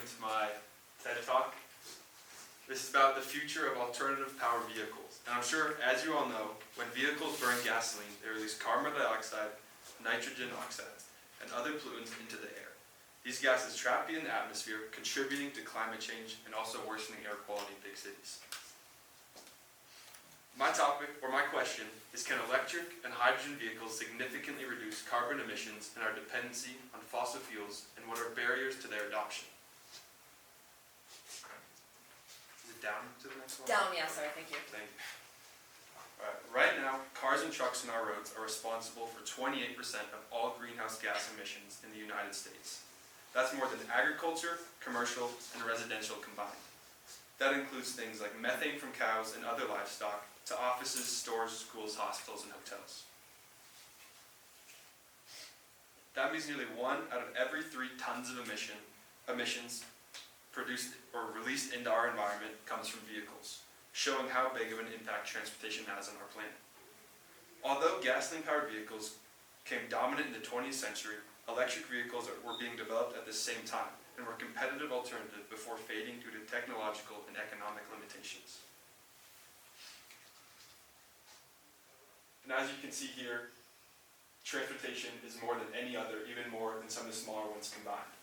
to my TED Talk. This is about the future of alternative power vehicles. And I'm sure, as you all know, when vehicles burn gasoline, they release carbon dioxide, nitrogen oxides, and other pollutants into the air. These gases trap in the atmosphere, contributing to climate change and also worsening air quality in big cities. My topic, or my question, is can electric and hydrogen vehicles significantly reduce carbon emissions and our dependency on fossil fuels, and what are barriers to their adoption? Is it down to the next one? Down, yeah, sorry, thank you. Thank you. Right now, cars and trucks on our roads are responsible for 28% of all greenhouse gas emissions in the United States. That's more than agriculture, commercial, and residential combined. That includes things like methane from cows and other livestock, to offices, stores, schools, hospitals, and hotels. That means nearly 1 out of every 3 tons of emissions produced or released into our environment comes from vehicles, showing how big of an impact transportation has on our planet. Although gasoline-powered vehicles became dominant in the 20th century, electric vehicles were being developed at the same time and were a competitive alternative before fading due to technological and economic limitations. And as you can see here, transportation is more than any other, even more than some of the smaller ones combined.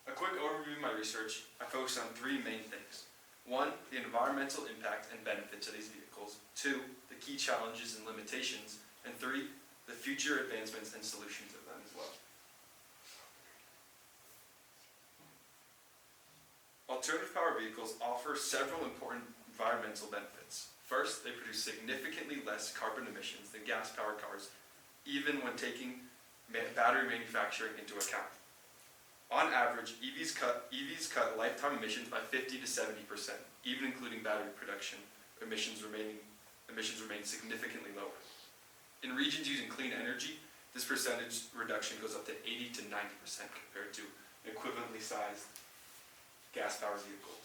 A quick overview of my research, I focused on 3 main things. 1, the environmental impact and benefits of these vehicles. 2, the key challenges and limitations. And 3, the future advancements and solutions of them as well. Alternative power vehicles offer several important environmental benefits. First, they produce significantly less carbon emissions than gas-powered cars, even when taking battery manufacturing into account. On average, EVs cut lifetime emissions by 50 to 70%, even including battery production. Emissions remain significantly lower. In regions using clean energy, this percentage reduction goes up to 80 to 90% compared to an equivalently sized gas-powered vehicle.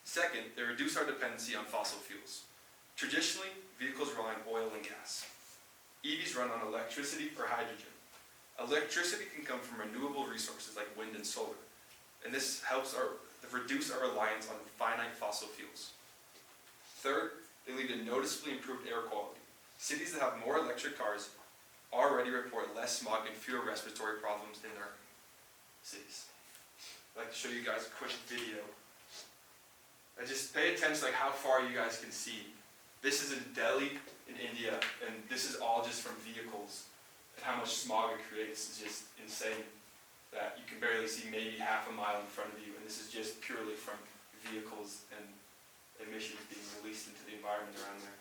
Second, they reduce our dependency on fossil fuels. Traditionally, vehicles rely on oil and gas. EVs run on electricity or hydrogen. Electricity can come from renewable resources like wind and solar, and this helps reduce our reliance on finite fossil fuels. Third, they lead to noticeably improved air quality. Cities that have more electric cars already report less smog and fewer respiratory problems in their cities. I'd like to show you guys a quick video. Just pay attention to how far you guys can see. This is in Delhi in India, and this is all just from vehicles. And how much smog it creates is just insane, that you can barely see maybe half a mile in front of you, and this is just purely from vehicles and emissions being released into the environment around there.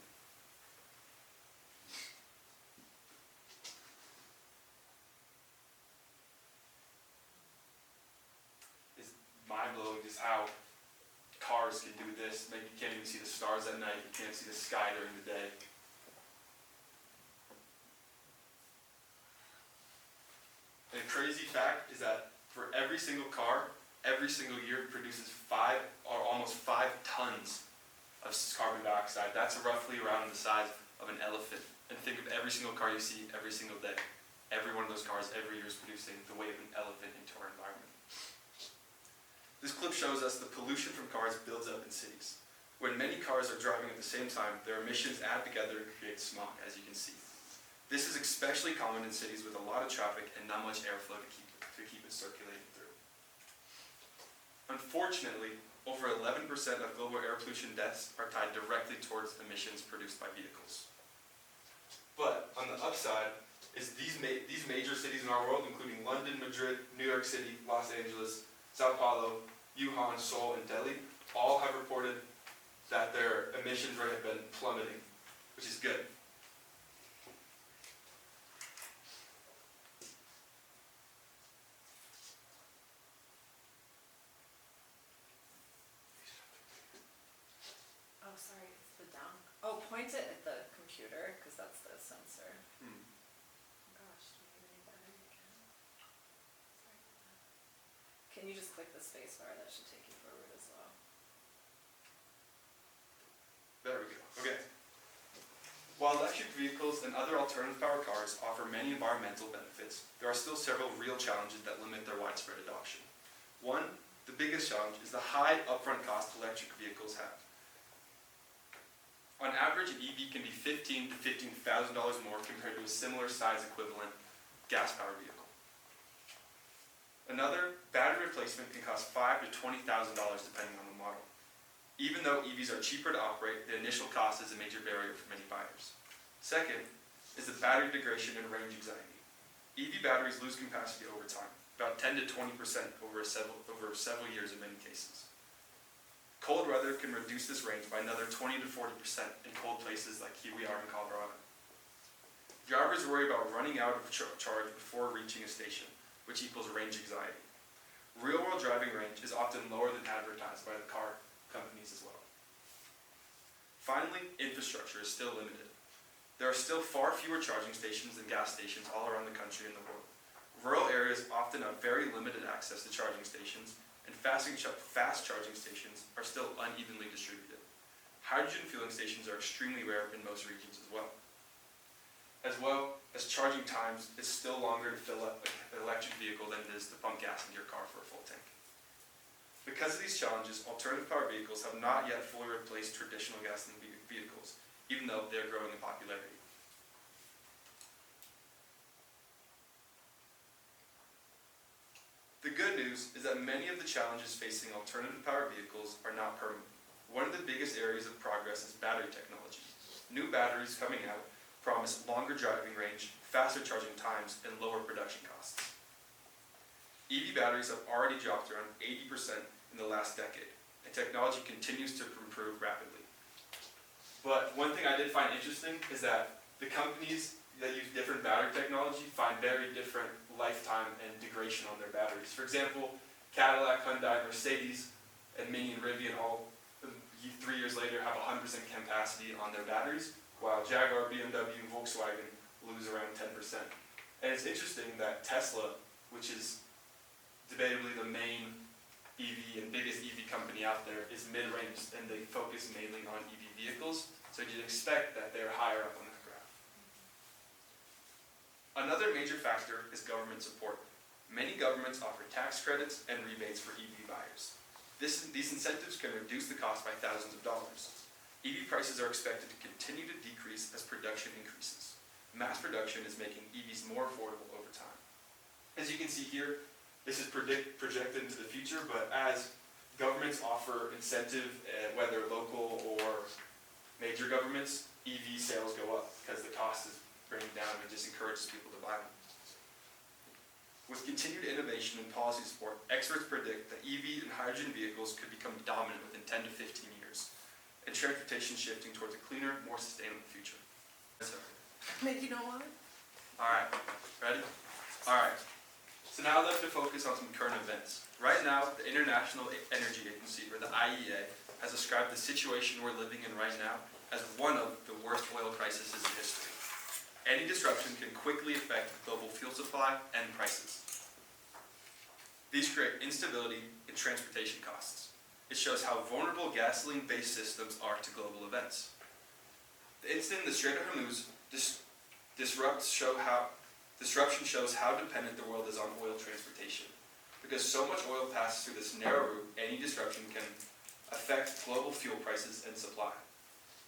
It's mind-blowing just how cars can do this. Maybe you can't even see the stars at night, you can't see the sky during the day. And a crazy fact is that for every single car, every single year produces almost 5 tons of carbon dioxide. That's roughly around the size of an elephant. And think of every single car you see every single day. Every one of those cars every year is producing the weight of an elephant into our environment. This clip shows us the pollution from cars builds up in cities. When many cars are driving at the same time, their emissions add together to create smog, as you can see. This is especially common in cities with a lot of traffic and not much airflow to keep it circulating through. Unfortunately, over 11% of global air pollution deaths are tied directly towards emissions produced by vehicles. But on the upside is these major cities in our world, including London, Madrid, New York City, Los Angeles, Sao Paulo, Wuhan, Seoul, and Delhi, all have reported that their emissions rate have been plummeting, which is good. Oh, sorry, it's the down. Oh, point it at the computer, because that's the sensor. Gosh, do we need that again? Sorry about that. Can you just click the space bar? That should take you forward as well. There we go. Okay. While electric vehicles and other alternative power cars offer many environmental benefits, there are still several real challenges that limit their widespread adoption. One, the biggest challenge, is the high upfront cost electric vehicles have. On average, an EV can be $15,000 to $15,000 more compared to a similar size equivalent gas-powered vehicle. Another, battery replacement can cost $5,000 to $20,000 depending on the model. Even though EVs are cheaper to operate, the initial cost is a major barrier for many buyers. Second is the battery degradation and range anxiety. EV batteries lose capacity over time, about 10 to 20% over several years in many cases. Cold weather can reduce this range by another 20 to 40% in cold places like here we are in Colorado. Drivers worry about running out of charge before reaching a station, which equals range anxiety. Real-world driving range is often lower than advertised by the car companies as well. Finally, infrastructure is still limited. There are still far fewer charging stations than gas stations all around the country and the world. Rural areas often have very limited access to charging stations, and fast charging stations are still unevenly distributed. Hydrogen fueling stations are extremely rare in most regions as well. As well as charging times, it's still longer to fill up an electric vehicle than it is to pump gas into your car for a full tank. Because of these challenges, alternative power vehicles have not yet fully replaced traditional gasoline vehicles, even though they are growing in popularity. The good news is that many of the challenges facing alternative power vehicles are not permanent. One of the biggest areas of progress is battery technology. New batteries coming out promise longer driving range, faster charging times, and lower production costs. EV batteries have already dropped around 80% in the last decade, and technology continues to improve rapidly. But one thing I did find interesting is that the companies that use different battery technology find very different lifetime and degradation on their batteries. For example, Cadillac, Hyundai, Mercedes, and Mini and Rivian all 3 years later have 100% capacity on their batteries, while Jaguar, BMW, and Volkswagen lose around 10%. And it's interesting that Tesla, which is debatably the main EV and biggest EV company out there, is mid-range, and they focus mainly on EV vehicles, so you'd expect that they're higher up on that graph. Another major factor is government support. Many governments offer tax credits and rebates for EV buyers. These incentives can reduce the cost by thousands of dollars. EV prices are expected to continue to decrease as production increases. Mass production is making EVs more affordable over time. As you can see here, this is projected into the future, but as governments offer incentive, whether local or major governments, EV sales go up because the cost is bringing down and just encourages people to buy them. With continued innovation and policy support, experts predict that EV and hydrogen vehicles could become dominant within 10 to 15 years, and transportation shifting towards a cleaner, more sustainable future. Make you know what? All right, ready? All right. So now I'd like to focus on some current events. Right now, the International Energy Agency, or the IEA, has described the situation we're living in right now as one of the worst oil crises in history. Any disruption can quickly affect global fuel supply and prices. These create instability in transportation costs. It shows how vulnerable gasoline-based systems are to global events. The incident in the Strait of Hormuz disruption shows how dependent the world is on oil transportation. Because so much oil passes through this narrow route, any disruption can affect global fuel prices and supply.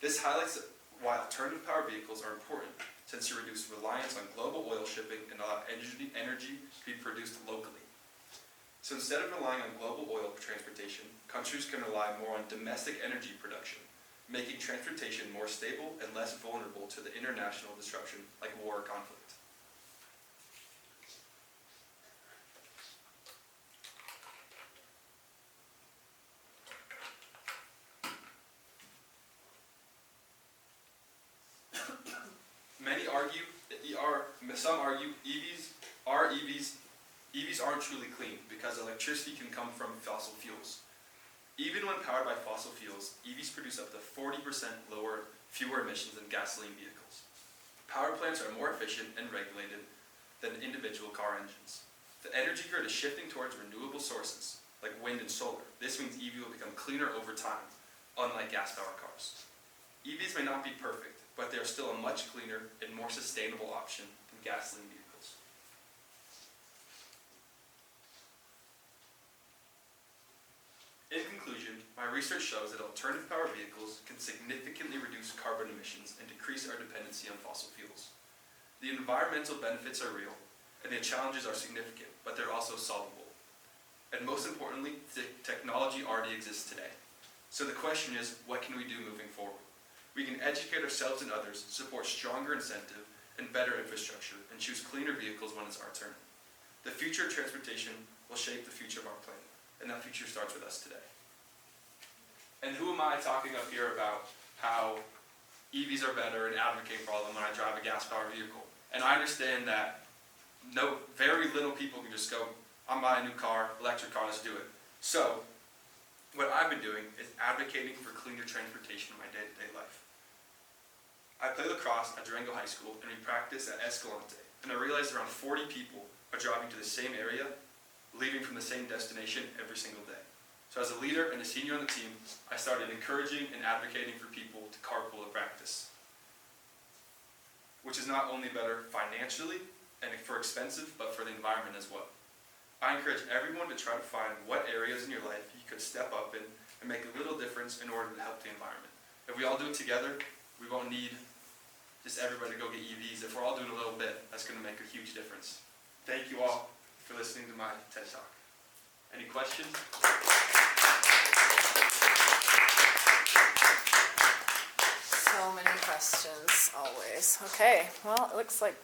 This highlights why alternative power vehicles are important, since you reduce reliance on global oil shipping and allow energy to be produced locally. So instead of relying on global oil transportation, countries can rely more on domestic energy production, making transportation more stable and less vulnerable to the international disruption like war or conflict. Some argue EVs aren't truly clean because electricity can come from fossil fuels. Even when powered by fossil fuels, EVs produce up to 40% fewer emissions than gasoline vehicles. Power plants are more efficient and regulated than individual car engines. The energy grid is shifting towards renewable sources, like wind and solar. This means EV will become cleaner over time, unlike gas-powered cars. EVs may not be perfect, but they are still a much cleaner and more sustainable option than gasoline vehicles. In conclusion, my research shows that alternative power vehicles can significantly reduce carbon emissions and decrease our dependency on fossil fuels. The environmental benefits are real, and the challenges are significant, but they're also solvable. And most importantly, the technology already exists today. So the question is, what can we do moving forward? We can educate ourselves and others, support stronger incentive and better infrastructure, and choose cleaner vehicles when it's our turn. The future of transportation will shape the future of our planet, and that future starts with us today. And who am I talking up here about how EVs are better and advocating for all of them when I drive a gas-powered vehicle? And I understand that very little people can just go, I'm buying a new car, electric car, let's do it. So, what I've been doing is advocating for cleaner transportation in my day-to-day life. I play lacrosse at Durango High School, and we practice at Escalante. And I realized around 40 people are driving to the same area, leaving from the same destination every single day. So as a leader and a senior on the team, I started encouraging and advocating for people to carpool at practice, which is not only better financially and for expensive, but for the environment as well. I encourage everyone to try to find what areas in your life you could step up in and make a little difference in order to help the environment. If we all do it together, we won't need just everybody to go get EVs. If we're all doing a little bit, that's going to make a huge difference. Thank you all for listening to my TED Talk. Any questions? So many questions, always. Okay, well, it looks like